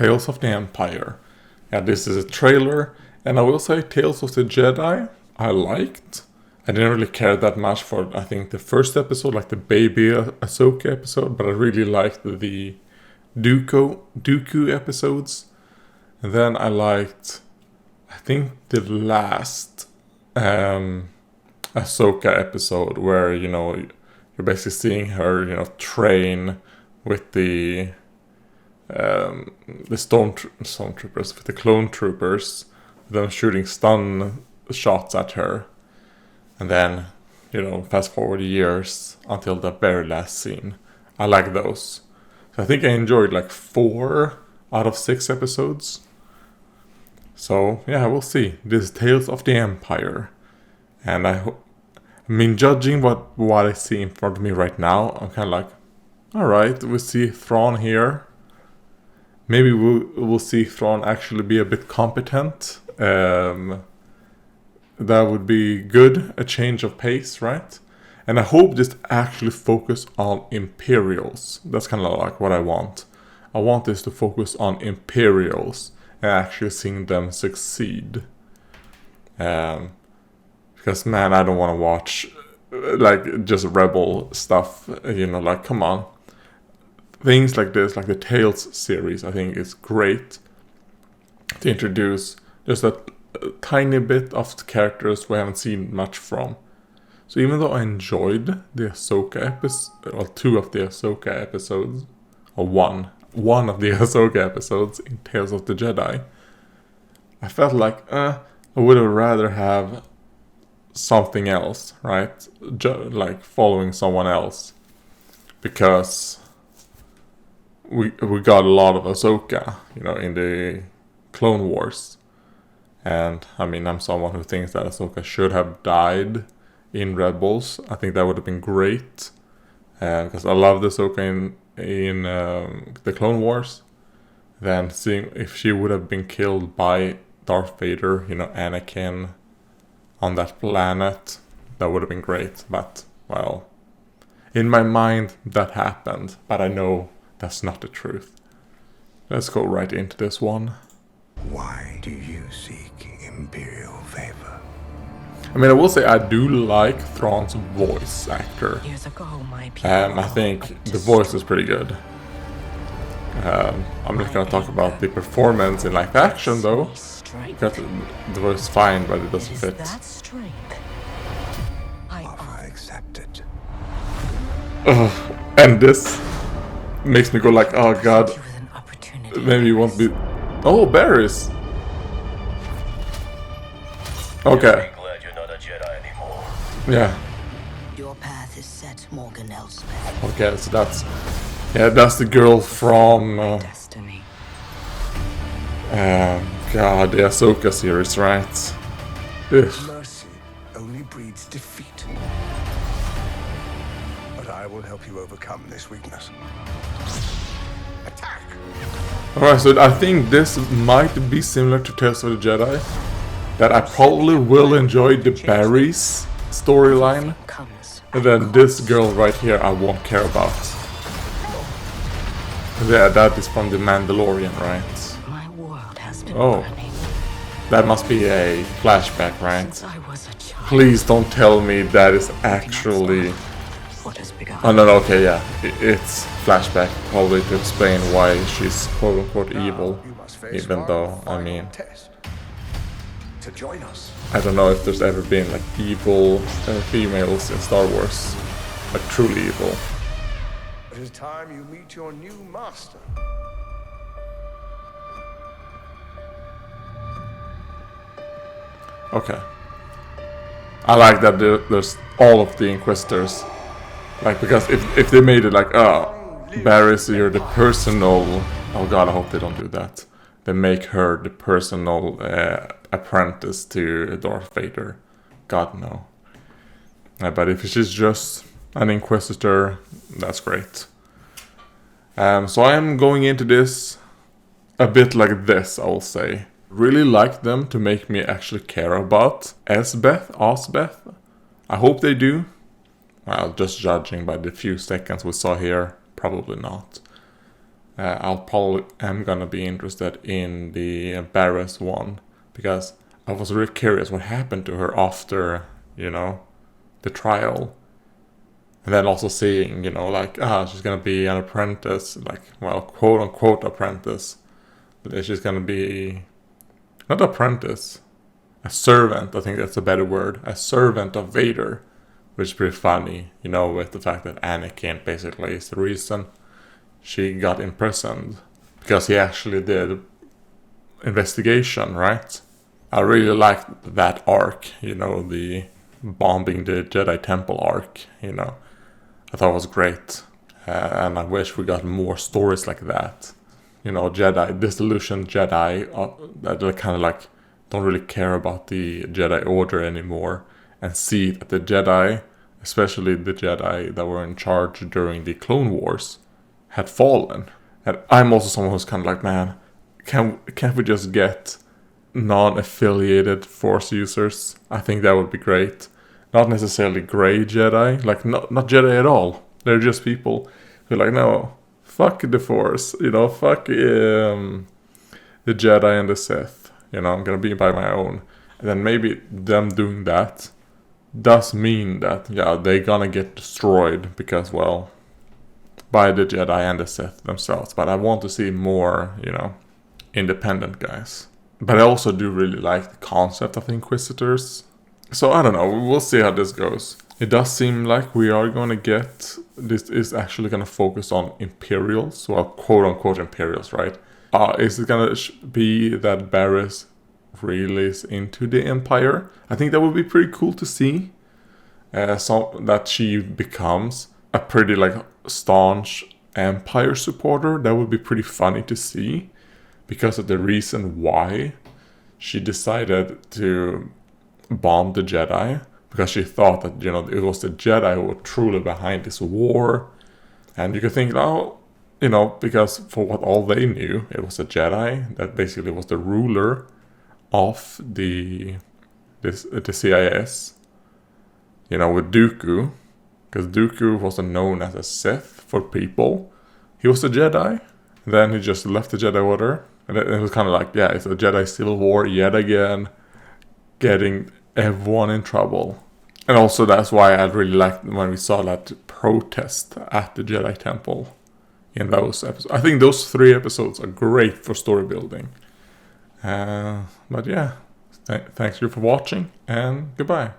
Tales of the Empire. Yeah, this is a trailer, and I will say Tales of the Jedi I liked. I didn't really care that much for, I think, the first episode, like the baby Ahsoka episode, but I really liked the Dooku episodes. And then I liked, I think, the last Ahsoka episode where, you know, you're basically seeing her, you know, train with the stormtroopers, with the clone troopers, them shooting stun shots at her. And then, you know, fast forward years until the very last scene. I like those. So I think I enjoyed like 4 out of 6 episodes. So yeah, we'll see. This is Tales of the Empire. And I mean, judging what I see in front of me right now, I'm kind of like, alright, we see Thrawn here. Maybe we'll see Thrawn actually be a bit competent. That would be good, a change of pace, right? And I hope this actually focus on Imperials. That's kind of like what I want. I want this to focus on Imperials and actually seeing them succeed. Because man, I don't want to watch like just rebel stuff, you know, like come on. Things like this, like the Tales series, I think is great to introduce just a tiny bit of the characters we haven't seen much from. So even though I enjoyed the Ahsoka episode, or 2 of the Ahsoka episodes, or one of the Ahsoka episodes in Tales of the Jedi, I felt like I would have rather have something else, right? Like following someone else, because we got a lot of Ahsoka, you know, in the Clone Wars. And I mean, I'm someone who thinks that Ahsoka should have died in Rebels. I think that would have been great, because I loved Ahsoka in the Clone Wars. Then seeing if she would have been killed by Darth Vader, you know, Anakin, on that planet, that would have been great. But well, in my mind that happened, but I know that's not the truth. Let's go right into this one. Why do you seek Imperial favor? I mean, I will say I do like Thrawn's voice actor. Years ago, my people I think the voice is pretty good. I'm not gonna talk about the performance in live action though, because the voice is fine, but it doesn't fit. That strength Offer accepted. And this makes me go like, oh god, maybe you won't be. Oh, berries. Okay. Glad you're not a Jedi anymore. Yeah. Your path is set, Morgan Elsbeth. Okay, so that's the girl from Destiny. God, the Ahsoka series, right? Ugh. Mercy only breeds defeat. But I will help you overcome this weakness. Attack! Alright, so I think this might be similar to Tales of the Jedi. That I probably will enjoy the Barry's storyline. And then this girl right here I won't care about. Yeah, that is from the Mandalorian, right? My world has been Oh. burning That must be a flashback, right? since I was a child. Please don't tell me that is actually... What has begun? Oh no, okay, yeah. It's flashback, probably to explain why she's quote-unquote evil. You must face Even one though, I final mean, test. To join us. I don't know if there's ever been like evil females in Star Wars. Like truly evil. It is time you meet your new master. Okay. I like that there's all of the Inquisitors. Like, because if they made it like, Barris, you're the personal... Oh god, I hope they don't do that. They make her the personal apprentice to Darth Vader. God, no. But if she's just an Inquisitor, that's great. So I am going into this a bit like this, I will say. Really like them to make me actually care about Osbeth. I hope they do. Well, just judging by the few seconds we saw here, probably not. I'll probably am gonna be interested in the Barris one, because I was really curious what happened to her after, the trial. And then also seeing, like, she's gonna be an apprentice, like, well, quote unquote apprentice. But she's gonna be, not apprentice, a servant, I think that's a better word, a servant of Vader. Which is pretty funny, with the fact that Anakin basically is the reason she got imprisoned. Because he actually did investigation, right? I really liked that arc, the bombing the Jedi Temple arc, I thought it was great. And I wish we got more stories like that. Jedi, disillusioned Jedi that kind of like don't really care about the Jedi Order anymore. And see that the Jedi, especially the Jedi that were in charge during the Clone Wars, had fallen. And I'm also someone who's kind of like, man, can't we just get non-affiliated Force users? I think that would be great. Not necessarily gray Jedi, like not Jedi at all. They're just people who are like, no, fuck the Force, fuck the Jedi and the Sith. I'm gonna be by my own. And then maybe them doing that does mean that, they're gonna get destroyed because, well, by the Jedi and the Sith themselves. But I want to see more, independent guys. But I also do really like the concept of Inquisitors. So I don't know, we'll see how this goes. It does seem like we are gonna get, this is actually gonna focus on Imperials, well, quote unquote Imperials, right? Is it gonna be that Barris really is into the Empire? I think that would be pretty cool to see. So that she becomes a pretty like staunch Empire supporter. That would be pretty funny to see, because of the reason why she decided to bomb the Jedi, because she thought that it was the Jedi who were truly behind this war. And you could think, because for what all they knew, it was a Jedi that basically was the ruler of the CIS, with Dooku, because Dooku wasn't known as a Sith for people. He was a Jedi, then he just left the Jedi Order, and it was kind of like, it's a Jedi Civil War yet again, getting everyone in trouble. And also that's why I really liked when we saw that protest at the Jedi Temple in those episodes. I think those 3 episodes are great for story building. But yeah, thanks you for watching, and goodbye.